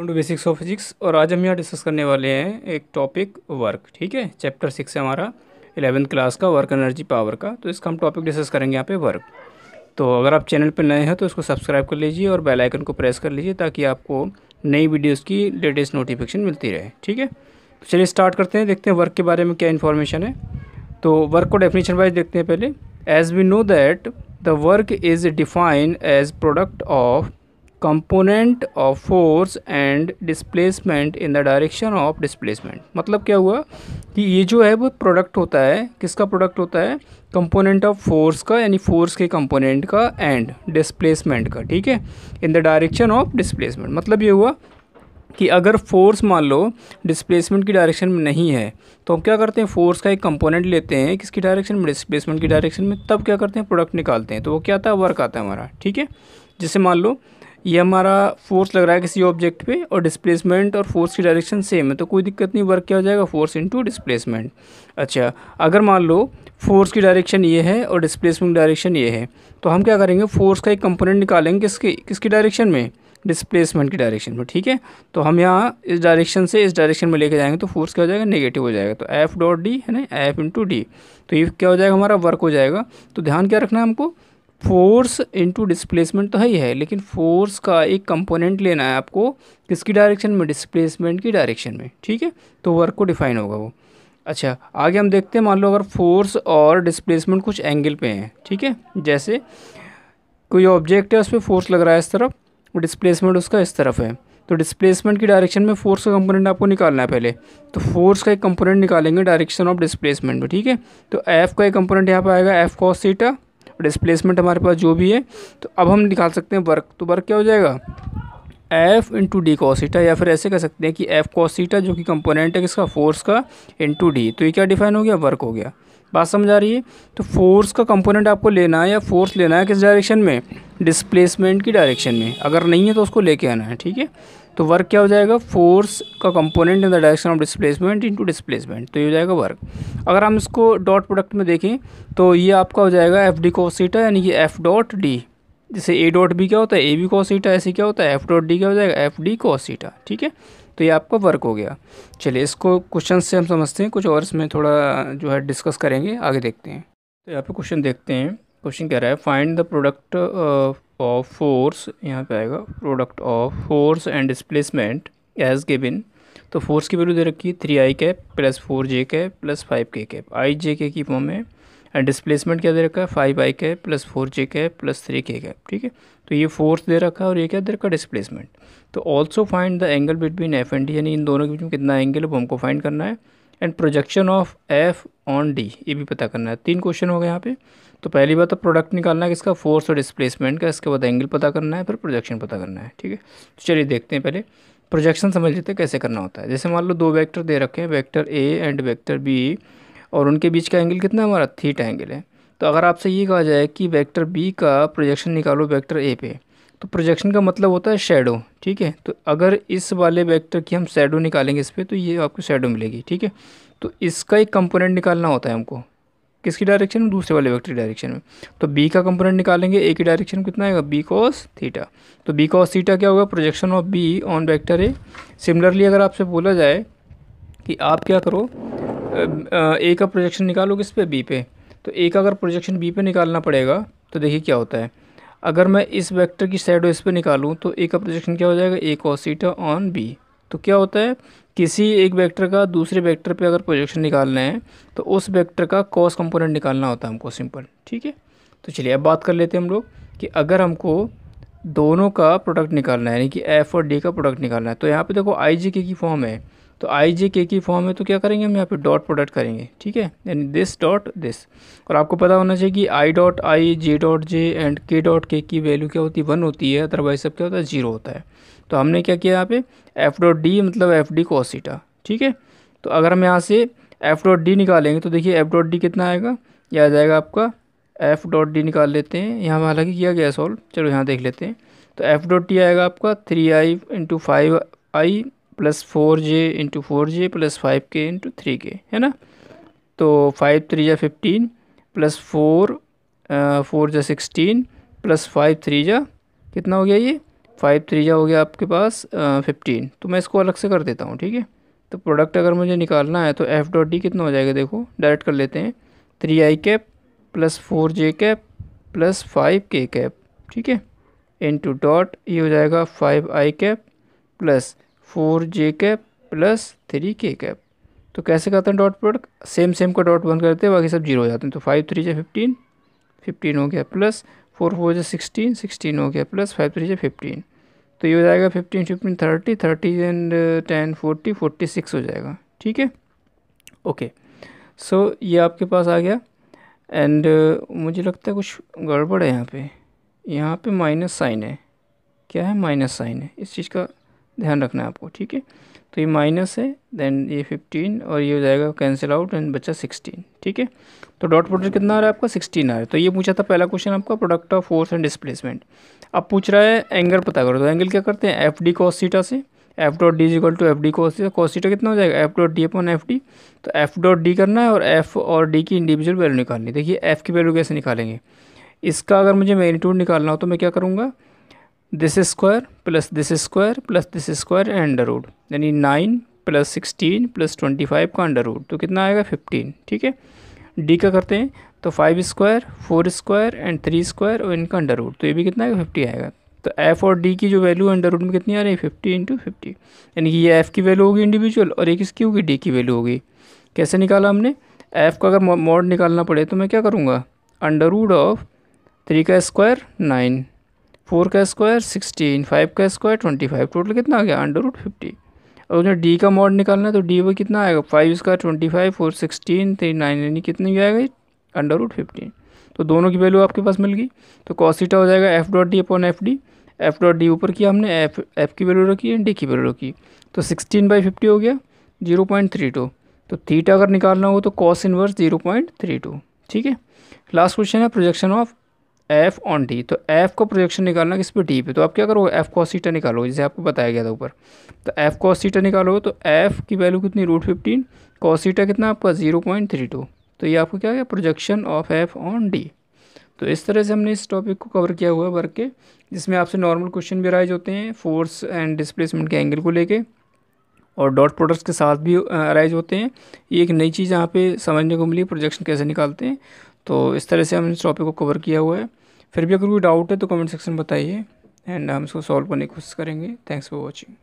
Welcome to basics of physics. और आज हम यहाँ डिस्कस करने वाले हैं एक टॉपिक वर्क। ठीक है, चैप्टर 6 है हमारा 11th क्लास का, वर्क एनर्जी पावर का। तो इसका हम टॉपिक डिस्कस करेंगे यहाँ पे वर्क। तो अगर आप चैनल पर नए हैं तो इसको सब्सक्राइब कर लीजिए और बेल आइकन को प्रेस कर लीजिए ताकि आपको नई वीडियोज़ की लेटेस्ट नोटिफिकेशन मिलती रहे। ठीक है, तो चलिए स्टार्ट करते हैं, देखते हैं वर्क के बारे में क्या इन्फॉर्मेशन है। तो वर्क को डेफिनेशन वाइज देखते हैं पहले। As we know that the work is defined as product of component of force and displacement in the direction of displacement. मतलब क्या हुआ कि ये जो है वो प्रोडक्ट होता है, किसका प्रोडक्ट होता है? कंपोनेंट ऑफ फोर्स का, यानी फोर्स के कंपोनेंट का, एंड डिस्प्लेसमेंट का। ठीक है, इन द डायरेक्शन ऑफ डिस्प्लेसमेंट। मतलब ये हुआ कि अगर फोर्स मान लो डिस्प्लेसमेंट की डायरेक्शन में नहीं है तो हम क्या करते हैं, फोर्स का एक कंपोनेंट लेते हैं किसकी डायरेक्शन में, डिस्प्लेसमेंट की डायरेक्शन में, तब क्या करते हैं, प्रोडक्ट निकालते हैं। तो वो क्या आता है, वर्क आता है हमारा। ठीक है, जैसे मान लो ये हमारा फोर्स लग रहा है किसी ऑब्जेक्ट पे और डिस्प्लेसमेंट और फोर्स की डायरेक्शन सेम है तो कोई दिक्कत नहीं, वर्क क्या हो जाएगा, फोर्स इनटू डिस्प्लेसमेंट। अच्छा, अगर मान लो फोर्स की डायरेक्शन ये है और डिस्प्लेसमेंट डायरेक्शन ये है तो हम क्या करेंगे, फोर्स का एक कंपोनेंट निकालेंगे किसकी डायरेक्शन में, डिस्प्लेसमेंट की डायरेक्शन में। ठीक है, तो हम यहाँ इस डायरेक्शन से इस डायरेक्शन में लेके जाएंगे तो फोर्स क्या हो जाएगा, नेगेटिव हो जाएगा। तो एफ डॉट डी है ना, एफ इंटू डी, तो ये क्या हो जाएगा, हमारा वर्क हो जाएगा। तो ध्यान क्या रखना है हमको, फोर्स इनटू डिस्प्लेसमेंट तो है ही है, लेकिन फोर्स का एक कंपोनेंट लेना है आपको किसकी डायरेक्शन में, डिस्प्लेसमेंट की डायरेक्शन में। ठीक है, तो वर्क को डिफाइन होगा वो। अच्छा, आगे हम देखते हैं, मान लो अगर फोर्स और डिस्प्लेसमेंट कुछ एंगल पे हैं। ठीक है, जैसे कोई ऑब्जेक्ट है उस पर फोर्स लग रहा है इस तरफ और डिस्प्लेसमेंट उसका इस तरफ है, तो डिस्प्लेसमेंट की डायरेक्शन में फोर्स का कंपोनेंट आपको निकालना है पहले। तो फोर्स का एक कंपोनेंट निकालेंगे डायरेक्शन ऑफ डिस्प्लेसमेंट में। ठीक है, तो एफ का एक कंपोनेंट यहाँ पर आएगा एफ कॉस थीटा, डिस्प्लेसमेंट हमारे पास जो भी है। तो अब हम निकाल सकते हैं वर्क। तो वर्क क्या हो जाएगा, F into D cos theta, या फिर ऐसे कह सकते हैं कि एफ कॉस थीटा जो कि कंपोनेंट है किसका, फोर्स का, इंटू डी। तो ये क्या डिफाइन हो गया, वर्क हो गया। बात समझ आ रही है? तो फोर्स का कंपोनेंट आपको लेना है या फोर्स लेना है किस डायरेक्शन में, डिस्प्लेसमेंट की डायरेक्शन में। अगर नहीं है तो उसको लेके आना है। ठीक है, तो वर्क क्या हो जाएगा, फोर्स का component in the direction of displacement into displacement, तो ये हो जाएगा वर्क। अगर हम इसको डॉट प्रोडक्ट में देखें तो ये आपका हो जाएगा एफ डी कॉस थीटा, यानी कि एफ डॉट डी। जैसे ए डॉट बी क्या होता है, ए बी कॉस थीटा, ऐसे क्या होता है, एफ डॉट डी क्या हो जाएगा, एफ डी कॉस थीटा। ठीक है, तो ये आपका वर्क हो गया। चलिए इसको क्वेश्चन से हम समझते हैं, कुछ और इसमें थोड़ा जो है डिस्कस करेंगे, आगे देखते हैं। तो यहाँ पे क्वेश्चन देखते हैं। क्वेश्चन कह रहा है find the product of force, यहाँ पे आएगा product of force and displacement as given. तो फोर्स की वैल्यू दे रखी है 3i cap plus 4j cap plus 5k cap, i j k की फॉर्म में। एंड डिस्प्लेसमेंट क्या दे रखा है, 5i cap plus 4j cap plus 3k cap. ठीक है, तो ये फोर्स दे रखा है और ये क्या दे रखा है, डिस्प्लेसमेंट। तो also find the angle between F and D, यानी इन दोनों के बीच में कितना एंगल है वो हमको फाइंड करना है। And projection of F on D, ये भी पता करना है। 3 क्वेश्चन हो गए यहाँ पे। तो पहली बात तो प्रोडक्ट निकालना है किसका, फोर्स और डिस्प्लेसमेंट का, इसके बाद एंगल पता करना है, फिर प्रोजेक्शन पता करना है। ठीक है, तो चलिए देखते हैं, पहले प्रोजेक्शन समझ लेते हैं कैसे करना होता है। जैसे मान लो 2 वेक्टर दे रखे हैं, vector A and vector B, और उनके बीच का एंगल कितना है हमारा, थीटा एंगल है। तो अगर आपसे ये कहा जाए कि वेक्टर बी का प्रोजेक्शन निकालो वेक्टर ए पे, तो प्रोजेक्शन का मतलब होता है शेडो। ठीक है, तो अगर इस वाले वेक्टर की हम शेडो निकालेंगे इस पर तो ये आपको शेडो मिलेगी। ठीक है, तो इसका एक कंपोनेंट निकालना होता है हमको किसकी डायरेक्शन में, दूसरे वाले वेक्टर की डायरेक्शन में। तो बी का कंपोनेंट निकालेंगे, ए की डायरेक्शन में कितना आएगा, बी कॉस थीटा। तो बी कॉस थीटा क्या होगा, projection of be on vector A. Similarly अगर आपसे बोला जाए कि आप क्या करो, ए का प्रोजेक्शन निकालो किस पे, बी पे, तो ए का अगर प्रोजेक्शन बी पे निकालना पड़ेगा तो देखिए क्या होता है। अगर मैं इस वेक्टर की शैडो इस पे निकालूं तो ए का प्रोजेक्शन क्या हो जाएगा, ए कॉस थीटा ऑन बी। तो क्या होता है, किसी एक वेक्टर का दूसरे वेक्टर पे अगर प्रोजेक्शन निकालना है तो उस वेक्टर का कॉस कंपोनेंट निकालना होता है हमको, सिंपल। ठीक है, तो चलिए अब बात कर लेते हैं हम लोग कि अगर हमको दोनों का प्रोडक्ट निकालना है, यानी कि एफ और डी का प्रोडक्ट निकालना है, तो यहाँ पे देखो आई जे के की फॉर्म है। तो आई जे के की फॉर्म है तो क्या करेंगे हम यहाँ पे डॉट प्रोडक्ट करेंगे। ठीक है, यानी दिस डॉट दिस। और आपको पता होना चाहिए कि I dot I, J dot J and के डॉट के की वैल्यू क्या होती है, 1 होती है, अदरवाइज सब क्या होता है, 0 होता है। तो हमने क्या किया यहाँ पे, एफ डॉट डी मतलब एफ डी कॉस थीटा। ठीक है, तो अगर हम यहाँ से एफ डॉट डी निकालेंगे तो देखिए एफ डॉट डी कितना आएगा, यह आ जाएगा आपका एफ डॉट डी निकाल लेते हैं, यहाँ हालांकि किया गया सॉल्व, चलो यहाँ देख लेते हैं। तो एफ डॉट डी आएगा आपका 3i into 5i plus 4j into 4j plus 5k into 3k, है ना। तो 5 3 जा 15 प्लस 4 4 जा 16 प्लस 5 3 जा कितना हो गया, ये 5 3 हो गया आपके पास 15। तो मैं इसको अलग से कर देता हूँ, ठीक है। तो प्रोडक्ट अगर मुझे निकालना है तो एफ डॉट डी कितना हो जाएगा, देखो डायरेक्ट कर लेते हैं। 3i cap plus 4j cap plus 5k cap, ठीक है, इनटू डॉट ये हो जाएगा 5i cap plus 4j cap plus 3k cap. तो कैसे करते हैं डॉट प्रोडक्ट, सेम सेम का डॉट बंद करते हैं, बाकी सब जीरो हो जाते हैं। तो 5 3 15, 15 हो गया, प्लस 4 4 16, 16 हो गया, प्लस 5 3 15। तो ये हो जाएगा 15 15 30, 30 एंड 10 40, 46 हो जाएगा, ठीक है। ओके, सो ये आपके पास आ गया। एंड मुझे लगता है कुछ गड़बड़ है यहाँ पे माइनस साइन है। क्या है, माइनस साइन है, इस चीज़ का ध्यान रखना है आपको, ठीक है। तो ये माइनस है, देन ये 15 और ये हो जाएगा कैंसिल आउट एंड बचा 16, ठीक है। तो डॉट प्रोडक्ट कितना आ रहा है आपका, 16 आ रहा है। तो ये पूछा था पहला क्वेश्चन आपका, product of force and displacement. अब पूछ रहा है एंगल पता करो। तो एंगल क्या करते हैं, एफ डी कॉस थीटा से, F dot D is equal to F D cos theta. Cos theta कितना हो जाएगा, F dot D upon F D. तो एफ डॉट डी करना है और एफ और डी की इंडिविजुअल वैल्यू निकालनी। देखिए एफ की वैल्यू कैसे निकालेंगे, इसका अगर मुझे मैग्नीट्यूड निकालना हो तो मैं क्या करूँगा, this square plus this square plus this square and under root, यानी 9 प्लस 16 प्लस 25 का अंडर रूट, तो कितना आएगा 15, ठीक है। डी का करते हैं तो 5 स्क्वायर 4 स्क्वायर एंड 3 स्क्वायर और इनका अंडर रूट, तो ये भी कितना आएगा 50 आएगा। तो एफ और डी की जो वैल्यू अंडर रूट में कितनी आ रही है, 50 इंटू 50, यानी कि ये एफ की वैल्यू होगी इंडिविजुअल और ये किसकी होगी, डी की वैल्यू होगी। कैसे निकाला हमने, एफ का अगर मॉड निकालना पड़े तो मैं क्या करूँगा, अंडर रूट ऑफ 3 का स्क्वायर 9, 4 का स्क्वायर 16, 5 का स्क्वायर 25, टोटल कितना आ गया, अंडर रूट 50। और उसमें डी का मॉड निकालना है तो डी वो कितना आएगा, 5 स्क्वायर 25, 4 16, 3 9, यानी कितनी आएगा, अंडर रूट 15। तो दोनों की वैल्यू आपके पास मिल गई। तो कॉस थीटा हो जाएगा F dot D upon F D. F dot D ऊपर किया हमने, एफ की वैल्यू रखी है, डी की वैल्यू रखी। तो 16/50 हो गया 0.32। तो थीटा अगर निकालना हो तो कॉस इनवर्स 0.32, ठीक है। लास्ट क्वेश्चन है projection of F on D. तो एफ का प्रोजेक्शन निकालना किस पे, डी पे। तो आप क्या करोगे, एफ कॉस थीटा निकालोगे, जैसे आपको बताया गया था ऊपर। तो एफ कॉस थीटा निकालोगे तो एफ की वैल्यू कितनी, √15, कॉस थीटा कितना आपका 0.32। तो ये आपको क्या है, projection of F on D. तो इस तरह से हमने इस टॉपिक को कवर किया हुआ है वर्क के, जिसमें आपसे नॉर्मल क्वेश्चन भी अराइज होते हैं फोर्स एंड डिस्प्लेसमेंट के एंगल को लेके, और डॉट प्रोडक्ट्स के साथ भी अराइज होते हैं। ये एक नई चीज़ यहाँ पे समझने को मिली, प्रोजेक्शन कैसे निकालते हैं। तो इस तरह से हमने इस टॉपिक को कवर किया हुआ है। फिर भी अगर कोई डाउट है तो कमेंट सेक्शन में बताइए एंड हम इसको सॉल्व करने की कोशिश करेंगे। Thanks for watching.